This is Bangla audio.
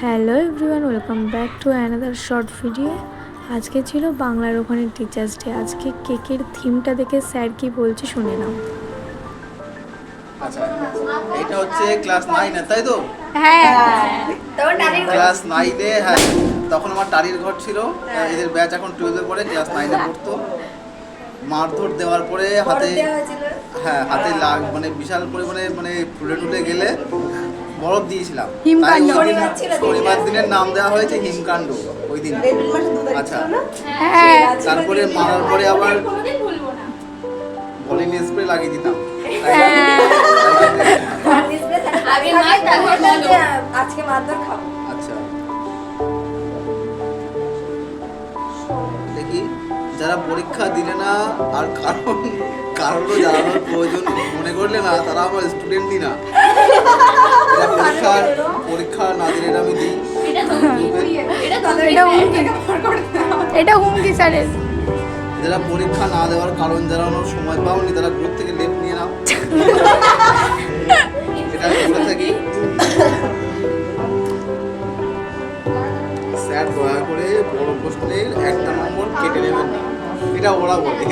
Hello everyone, welcome back to another short video. আজকে ছিল বাংলার ওখানে টিচার্স ডে। আজকে কেকের থিমটা দেখে স্যার কি বলছে শুনে নাও। আচ্ছা, এটা হচ্ছে ক্লাস 9 তাই তো? হ্যাঁ, ক্লাস 9-এ, হ্যাঁ, তখন আমার টালির ঘর ছিল। এদের ব্যাচ এখন 12-এ পড়ে, ক্লাস 9-এ পড়তো। মারধর দেওয়ার পরে হাতে, হ্যাঁ, হাতে মানে বিশাল পরিমাণে মানে ফুলে টুলে গেলে বরফ দিয়েছিলাম। তাই শনিবার দিনের নাম দেওয়া হয়েছে হিমকাণ্ড ওই দিন। আচ্ছা, তারপরে মারার পরে আবার ভলিনি স্প্রে লাগিয়ে দিতাম। আচ্ছা, দেখি যারা পরীক্ষা দিলে না আর কারণও জানানোর প্রয়োজন মনে করলে না, তারা আমার স্টুডেন্টই না। পরীক্ষা না দিলে আমি দিই। এটা হুমকি স্যারের। যারা পরীক্ষা না দেওয়ার কারণ জানানোর সময় পাওনি, তারা গ্রুপ থেকে লেপ নিয়ে নাও। এটা আমি বলে থাকি। স্যার দয়া করে বড় প্রশ্নের একটা নম্বর কেটে নেবেন না, এটা ওরা বলে।